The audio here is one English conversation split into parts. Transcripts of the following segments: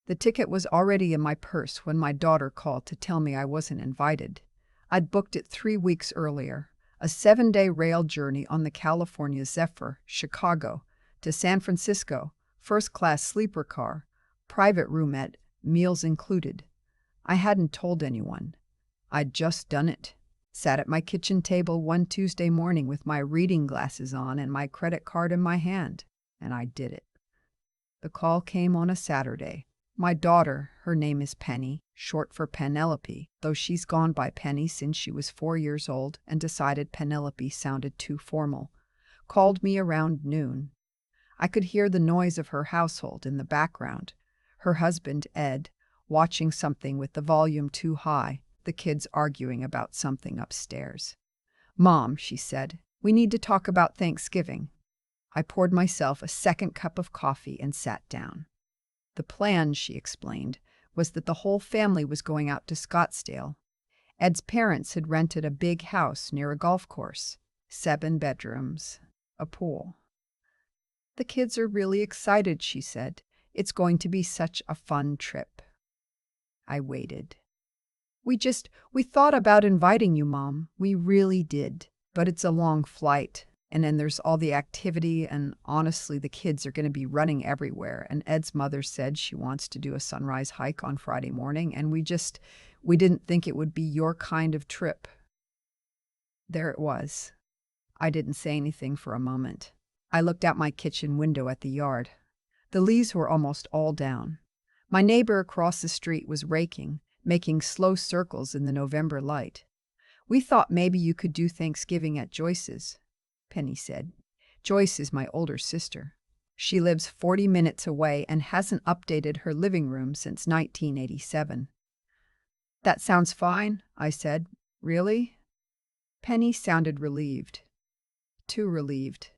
The ticket was already in my purse when my daughter called to tell me I wasn't invited. I'd booked it 3 weeks earlier, a 7-day rail journey on the California Zephyr, Chicago, to San Francisco, first-class sleeper car, private roomette, meals included. I hadn't told anyone. I'd just done it. Sat at my kitchen table one Tuesday morning with my reading glasses on and my credit card in my hand, and I did it. The call came on a Saturday. My daughter, her name is Penny, short for Penelope, though she's gone by Penny since she was 4 years old and decided Penelope sounded too formal, called me around noon. I could hear the noise of her household in the background. Her husband, Ed, watching something with the volume too high, the kids arguing about something upstairs. "Mom," she said, "we need to talk about Thanksgiving." I poured myself a second cup of coffee and sat down. The plan, she explained, was that the whole family was going out to Scottsdale. Ed's parents had rented a big house near a golf course, 7 bedrooms, a pool. "The kids are really excited," she said. "It's going to be such a fun trip." I waited. We thought about inviting you, Mom. We really did. But it's a long flight. And then there's all the activity, and honestly, the kids are going to be running everywhere. And Ed's mother said she wants to do a sunrise hike on Friday morning, and we didn't think it would be your kind of trip. There it was. I didn't say anything for a moment. I looked out my kitchen window at the yard. The leaves were almost all down. My neighbor across the street was raking, making slow circles in the November light. "We thought maybe you could do Thanksgiving at Joyce's," Penny said. Joyce is my older sister. She lives 40 minutes away and hasn't updated her living room since 1987. "That sounds fine," I said. "Really?" Penny sounded relieved. Too relieved.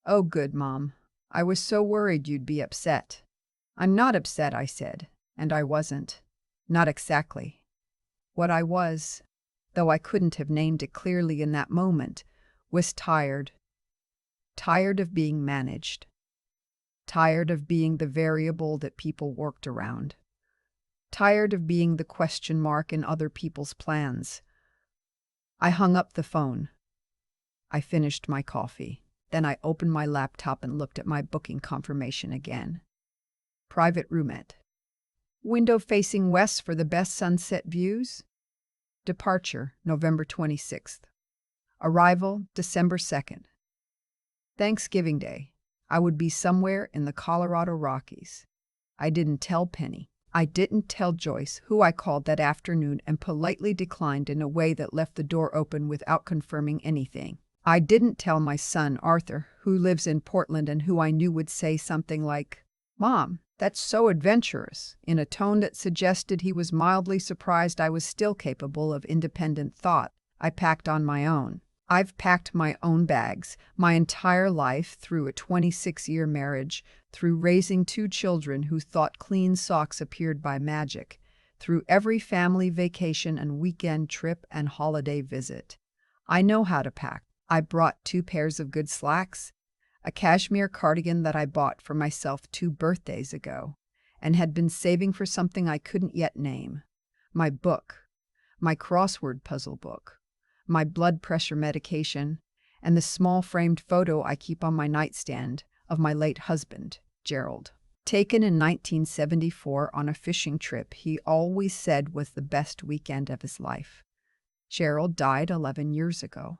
"Oh, good, Mom. I was so worried you'd be upset." "I'm not upset," I said, and I wasn't. Not exactly. What I was, though I couldn't have named it clearly in that moment, was tired. Tired of being managed. Tired of being the variable that people worked around. Tired of being the question mark in other people's plans. I hung up the phone. I finished my coffee. Then I opened my laptop and looked at my booking confirmation again. Private roomette. Window facing west for the best sunset views. Departure, November 26th. Arrival, December 2nd. Thanksgiving Day. I would be somewhere in the Colorado Rockies. I didn't tell Penny. I didn't tell Joyce, who I called that afternoon and politely declined in a way that left the door open without confirming anything. I didn't tell my son, Arthur, who lives in Portland and who I knew would say something like, "Mom, that's so adventurous," in a tone that suggested he was mildly surprised I was still capable of independent thought. I packed on my own. I've packed my own bags my entire life, through a 26-year marriage, through raising 2 children who thought clean socks appeared by magic, through every family vacation and weekend trip and holiday visit. I know how to pack. I brought 2 pairs of good slacks, a cashmere cardigan that I bought for myself 2 birthdays ago, and had been saving for something I couldn't yet name. My book, my crossword puzzle book, my blood pressure medication, and the small framed photo I keep on my nightstand of my late husband, Gerald. Taken in 1974 on a fishing trip he always said was the best weekend of his life. Gerald died 11 years ago.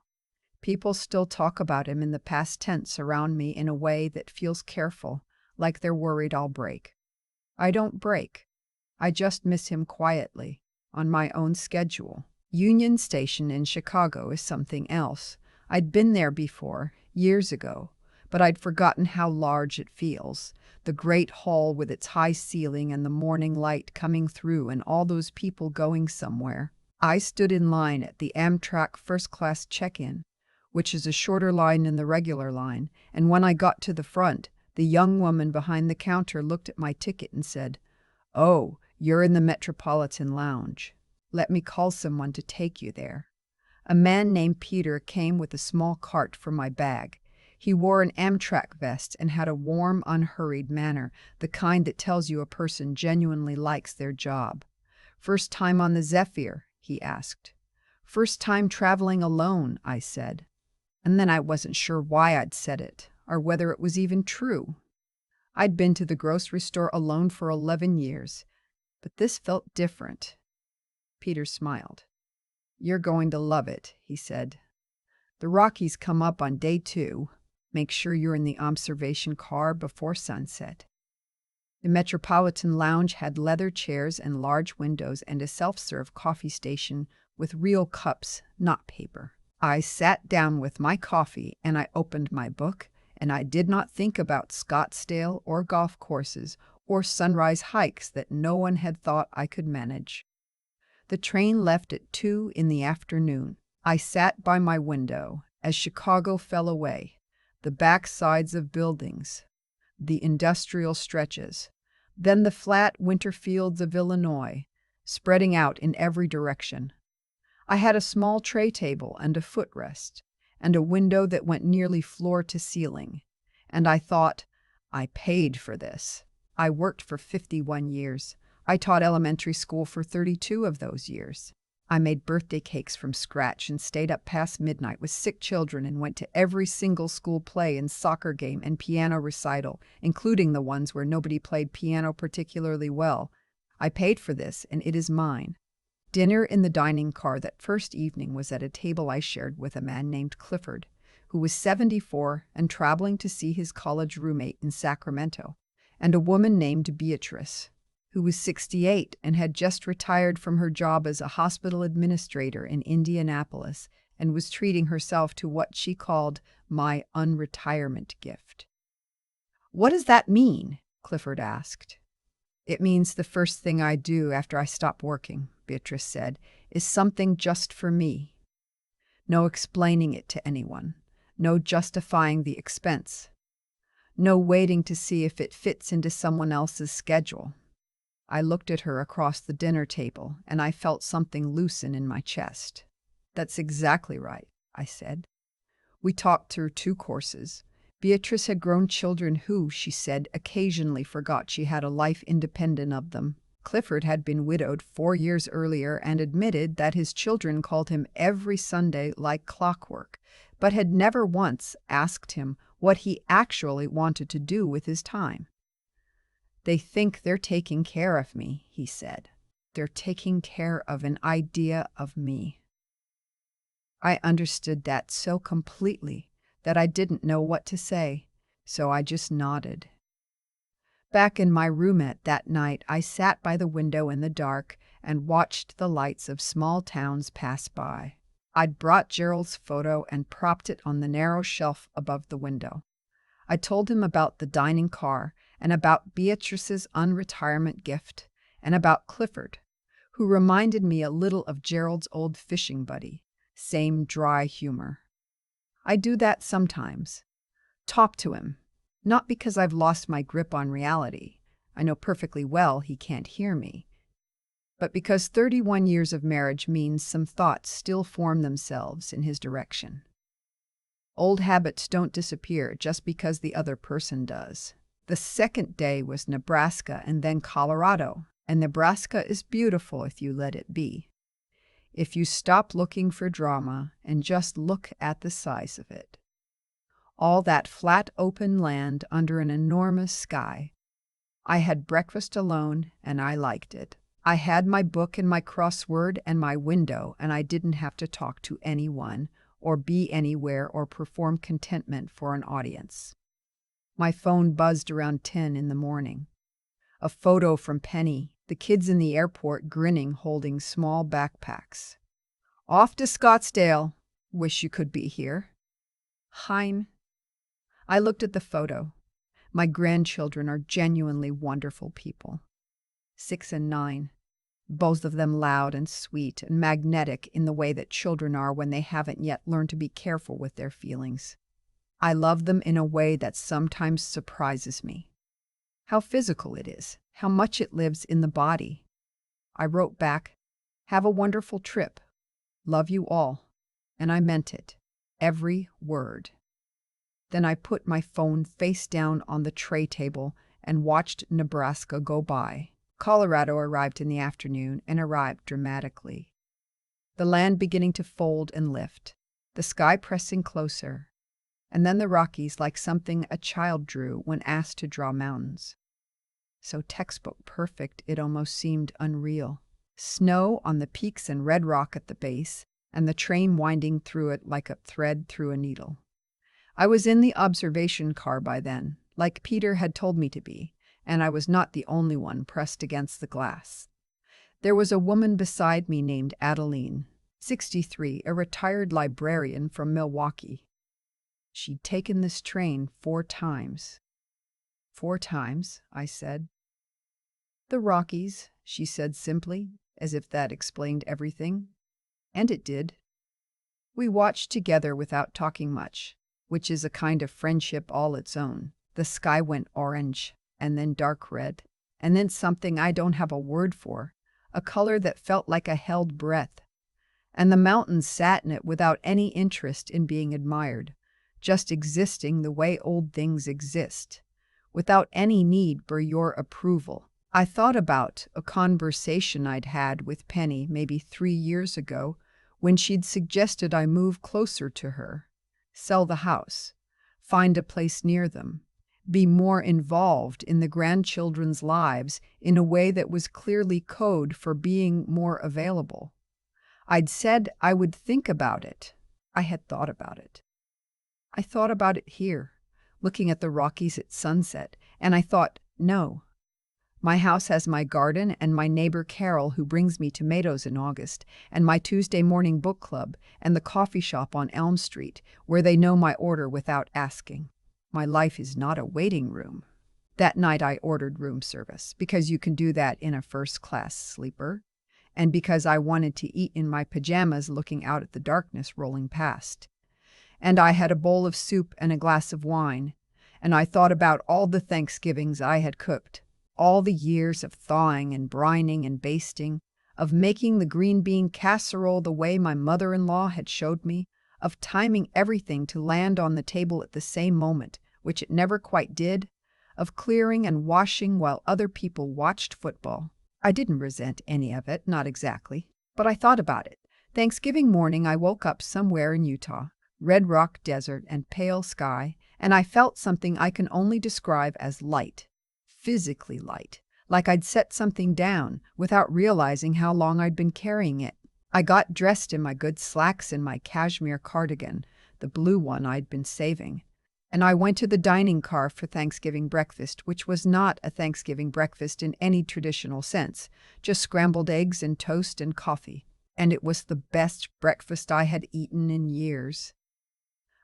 People still talk about him in the past tense around me in a way that feels careful, like they're worried I'll break. I don't break. I just miss him quietly, on my own schedule. Union Station in Chicago is something else. I'd been there before, years ago, but I'd forgotten how large it feels. The great hall with its high ceiling and the morning light coming through and all those people going somewhere. I stood in line at the Amtrak first-class check-in, which is a shorter line than the regular line, and when I got to the front, the young woman behind the counter looked at my ticket and said, "Oh, you're in the Metropolitan Lounge. Let me call someone to take you there." A man named Peter came with a small cart for my bag. He wore an Amtrak vest and had a warm, unhurried manner, the kind that tells you a person genuinely likes their job. "First time on the Zephyr?" he asked. "First time traveling alone," I said. And then I wasn't sure why I'd said it, or whether it was even true. I'd been to the grocery store alone for 11 years, but this felt different. Peter smiled. "You're going to love it," he said. "The Rockies come up on day 2. Make sure you're in the observation car before sunset." The Metropolitan Lounge had leather chairs and large windows and a self-serve coffee station with real cups, not paper. I sat down with my coffee and I opened my book, and I did not think about Scottsdale or golf courses or sunrise hikes that no one had thought I could manage. The train left at 2 in the afternoon. I sat by my window as Chicago fell away, the backsides of buildings, the industrial stretches, then the flat winter fields of Illinois, spreading out in every direction. I had a small tray table and a footrest, and a window that went nearly floor to ceiling, and I thought, I paid for this. I worked for 51 years. I taught elementary school for 32 of those years. I made birthday cakes from scratch and stayed up past midnight with sick children and went to every single school play and soccer game and piano recital, including the ones where nobody played piano particularly well. I paid for this, and it is mine. Dinner in the dining car that first evening was at a table I shared with a man named Clifford, who was 74 and traveling to see his college roommate in Sacramento, and a woman named Beatrice, who was 68 and had just retired from her job as a hospital administrator in Indianapolis and was treating herself to what she called my unretirement gift. "What does that mean?" Clifford asked. "It means the first thing I do after I stop working," Beatrice said, "is something just for me. No explaining it to anyone. No justifying the expense. No waiting to see if it fits into someone else's schedule." I looked at her across the dinner table, and I felt something loosen in my chest. "That's exactly right," I said. We talked through 2 courses. Beatrice had grown children who, she said, occasionally forgot she had a life independent of them. Clifford had been widowed 4 years earlier and admitted that his children called him every Sunday like clockwork, but had never once asked him what he actually wanted to do with his time. "They think they're taking care of me," he said. "They're taking care of an idea of me." I understood that so completely that I didn't know what to say, so I just nodded. Back in my roomette that night, I sat by the window in the dark and watched the lights of small towns pass by. I'd brought Gerald's photo and propped it on the narrow shelf above the window. I told him about the dining car and about Beatrice's unretirement gift and about Clifford, who reminded me a little of Gerald's old fishing buddy. Same dry humor. I do that sometimes. Talk to him. Not because I've lost my grip on reality. I know perfectly well he can't hear me. But because 31 years of marriage means some thoughts still form themselves in his direction. Old habits don't disappear just because the other person does. The second day was Nebraska and then Colorado, and Nebraska is beautiful if you let it be. If you stop looking for drama and just look at the size of it. All that flat open land under an enormous sky. I had breakfast alone and I liked it. I had my book and my crossword and my window, and I didn't have to talk to anyone or be anywhere or perform contentment for an audience. My phone buzzed around 10 in the morning. A photo from Penny, the kids in the airport grinning, holding small backpacks. "Off to Scottsdale. Wish you could be here." Hein. I looked at the photo. My grandchildren are genuinely wonderful people. 6 and 9. Both of them loud and sweet and magnetic in the way that children are when they haven't yet learned to be careful with their feelings. I love them in a way that sometimes surprises me. How physical it is, how much it lives in the body. I wrote back, "Have a wonderful trip. Love you all." And I meant it. Every word. Then I put my phone face down on the tray table and watched Nebraska go by. Colorado arrived in the afternoon and arrived dramatically. The land beginning to fold and lift, the sky pressing closer, and then the Rockies like something a child drew when asked to draw mountains. So textbook perfect it almost seemed unreal. Snow on the peaks and red rock at the base, and the train winding through it like a thread through a needle. I was in the observation car by then, like Peter had told me to be, and I was not the only one pressed against the glass. There was a woman beside me named Adeline, 63, a retired librarian from Milwaukee. She'd taken this train 4 times. 4 times, I said. The Rockies, she said simply, as if that explained everything. And it did. We watched together without talking much, which is a kind of friendship all its own. The sky went orange, and then dark red, and then something I don't have a word for, a color that felt like a held breath. And the mountains sat in it without any interest in being admired, just existing the way old things exist, without any need for your approval. I thought about a conversation I'd had with Penny maybe 3 years ago when she'd suggested I move closer to her, sell the house, find a place near them, be more involved in the grandchildren's lives in a way that was clearly code for being more available. I'd said I would think about it. I had thought about it. I thought about it here, looking at the Rockies at sunset, and I thought, no. My house has my garden and my neighbor Carol who brings me tomatoes in August, and my Tuesday morning book club and the coffee shop on Elm Street where they know my order without asking. My life is not a waiting room. That night I ordered room service because you can do that in a first-class sleeper, and because I wanted to eat in my pajamas looking out at the darkness rolling past. And I had a bowl of soup and a glass of wine, and I thought about all the Thanksgivings I had cooked, all the years of thawing and brining and basting, of making the green bean casserole the way my mother-in-law had showed me, of timing everything to land on the table at the same moment, which it never quite did, of clearing and washing while other people watched football. I didn't resent any of it, not exactly, but I thought about it. Thanksgiving morning I woke up somewhere in Utah, red rock desert and pale sky, and I felt something I can only describe as light. Physically light, like I'd set something down without realizing how long I'd been carrying it. I got dressed in my good slacks and my cashmere cardigan, the blue one I'd been saving, and I went to the dining car for Thanksgiving breakfast, which was not a Thanksgiving breakfast in any traditional sense, just scrambled eggs and toast and coffee, and it was the best breakfast I had eaten in years.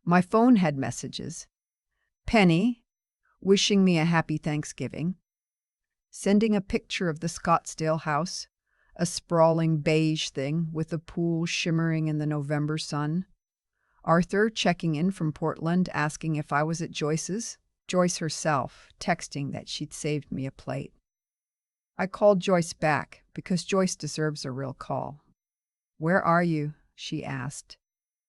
My phone had messages. Penny, wishing me a happy Thanksgiving, sending a picture of the Scottsdale house, a sprawling beige thing with a pool shimmering in the November sun. Arthur checking in from Portland asking if I was at Joyce's. Joyce herself texting that she'd saved me a plate. I called Joyce back because Joyce deserves a real call. "Where are you?" she asked,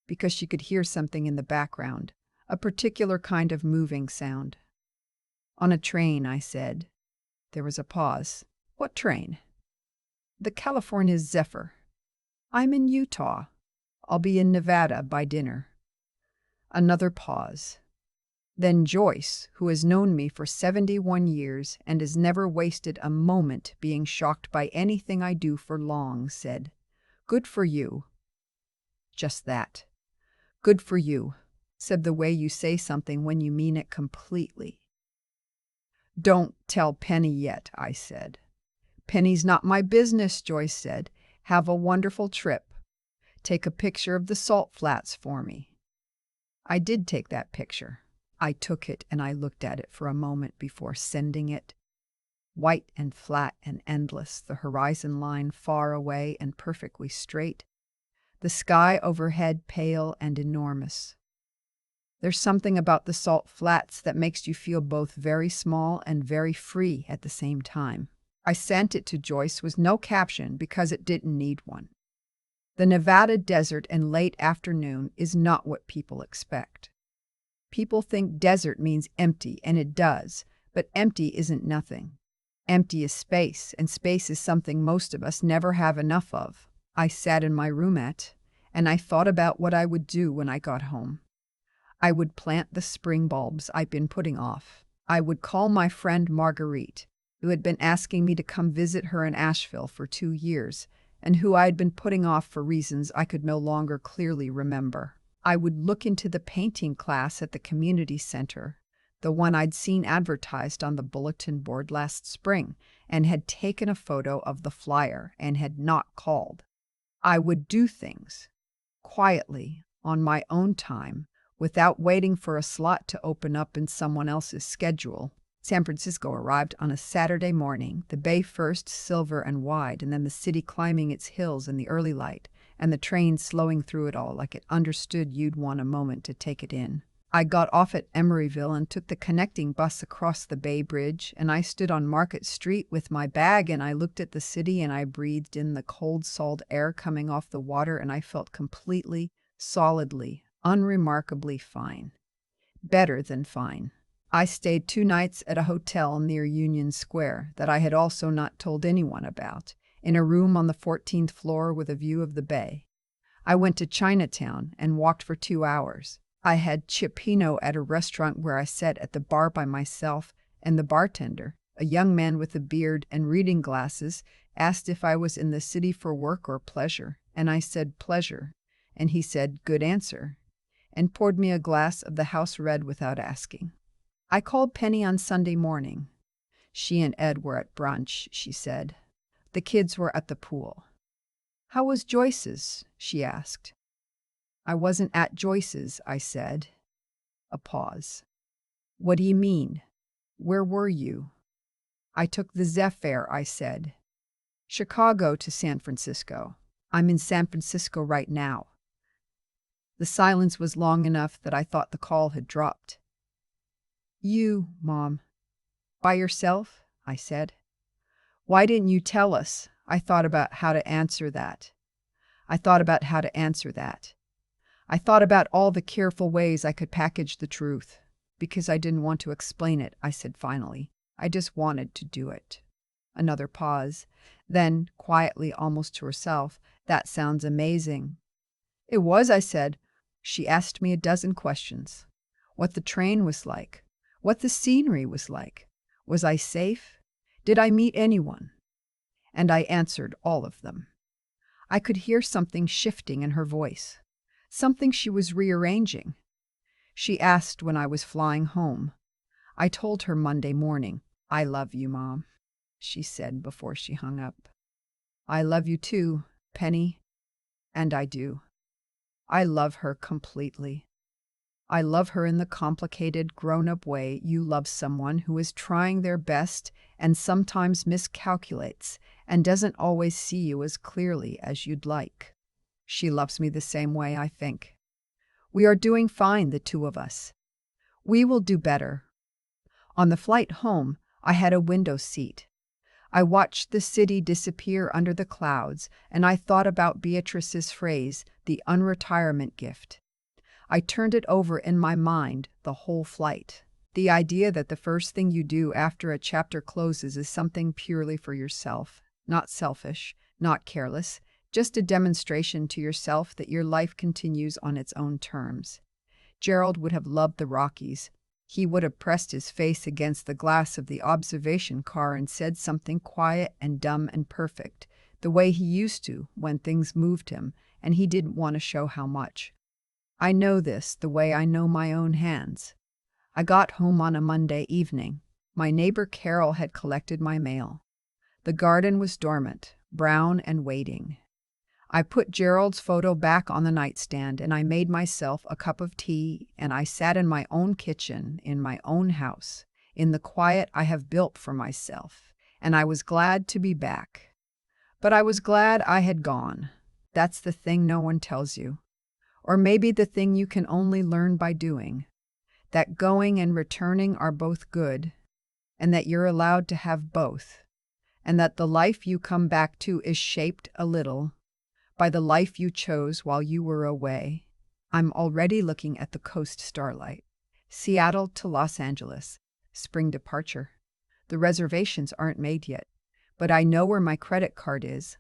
because she could hear something in the background, a particular kind of moving sound. "On a train," I said. There was a pause. "What train?" "The California Zephyr." "I'm in Utah. I'll be in Nevada by dinner." Another pause. Then Joyce, who has known me for 71 years and has never wasted a moment being shocked by anything I do for long, said, "Good for you." Just that. "Good for you," said the way you say something when you mean it completely. "Don't tell Penny yet," I said. "Penny's not my business," Joyce said. "Have a wonderful trip. Take a picture of the salt flats for me." I did take that picture. I took it and I looked at it for a moment before sending it. White and flat and endless, the horizon line far away and perfectly straight. The sky overhead pale and enormous. There's something about the salt flats that makes you feel both very small and very free at the same time. I sent it to Joyce with no caption because it didn't need one. The Nevada desert and late afternoon is not what people expect. People think desert means empty, and it does, but empty isn't nothing. Empty is space, and space is something most of us never have enough of. I sat in my roomette, and I thought about what I would do when I got home. I would plant the spring bulbs I'd been putting off. I would call my friend Marguerite, who had been asking me to come visit her in Asheville for 2 years, and who I had been putting off for reasons I could no longer clearly remember. I would look into the painting class at the community center, the one I'd seen advertised on the bulletin board last spring, and had taken a photo of the flyer and had not called. I would do things quietly, on my own time, without waiting for a slot to open up in someone else's schedule. San Francisco arrived on a Saturday morning, the bay first silver and wide, and then the city climbing its hills in the early light, and the train slowing through it all like it understood you'd want a moment to take it in. I got off at Emeryville and took the connecting bus across the Bay Bridge, and I stood on Market Street with my bag, and I looked at the city, and I breathed in the cold, salt air coming off the water, and I felt completely, solidly, unremarkably fine. Better than fine. I stayed 2 nights at a hotel near Union Square that I had also not told anyone about, in a room on the 14th floor with a view of the bay. I went to Chinatown and walked for 2 hours. I had cioppino at a restaurant where I sat at the bar by myself, and the bartender, a young man with a beard and reading glasses, asked if I was in the city for work or pleasure, and I said pleasure, and he said good answer, and poured me a glass of the house red without asking. I called Penny on Sunday morning. She and Ed were at brunch, she said. The kids were at the pool. "How was Joyce's?" she asked. "I wasn't at Joyce's," I said. A pause. "What do you mean? Where were you?" "I took the Zephyr," I said. "Chicago to San Francisco. I'm in San Francisco right now." The silence was long enough that I thought the call had dropped. "You, Mom. By yourself?" I said. "Why didn't you tell us?" I thought about how to answer that. I thought about all the careful ways I could package the truth. "Because I didn't want to explain it," I said finally. "I just wanted to do it." Another pause. Then, quietly, almost to herself, "That sounds amazing." "It was," I said. She asked me a dozen questions. What the train was like. What the scenery was like. Was I safe? Did I meet anyone? And I answered all of them. I could hear something shifting in her voice. Something she was rearranging. She asked when I was flying home. I told her Monday morning. "I love you, Mom," she said before she hung up. "I love you too, Penny." And I do. I love her completely. I love her in the complicated, grown-up way you love someone who is trying their best and sometimes miscalculates and doesn't always see you as clearly as you'd like. She loves me the same way, I think. We are doing fine, the two of us. We will do better. On the flight home, I had a window seat. I watched the city disappear under the clouds, and I thought about Beatrice's phrase, the unretirement gift. I turned it over in my mind the whole flight. The idea that the first thing you do after a chapter closes is something purely for yourself, not selfish, not careless, just a demonstration to yourself that your life continues on its own terms. Gerald would have loved the Rockies. He would have pressed his face against the glass of the observation car and said something quiet and dumb and perfect, the way he used to when things moved him, and he didn't want to show how much. I know this the way I know my own hands. I got home on a Monday evening. My neighbor Carol had collected my mail. The garden was dormant, brown and waiting. I put Gerald's photo back on the nightstand, and I made myself a cup of tea, and I sat in my own kitchen, in my own house, in the quiet I have built for myself, and I was glad to be back. But I was glad I had gone. That's the thing no one tells you. Or maybe the thing you can only learn by doing. That going and returning are both good, and that you're allowed to have both, and that the life you come back to is shaped a little by the life you chose while you were away. I'm already looking at the coast starlight. Seattle to Los Angeles. Spring departure. The reservations aren't made yet, but I know where my credit card is.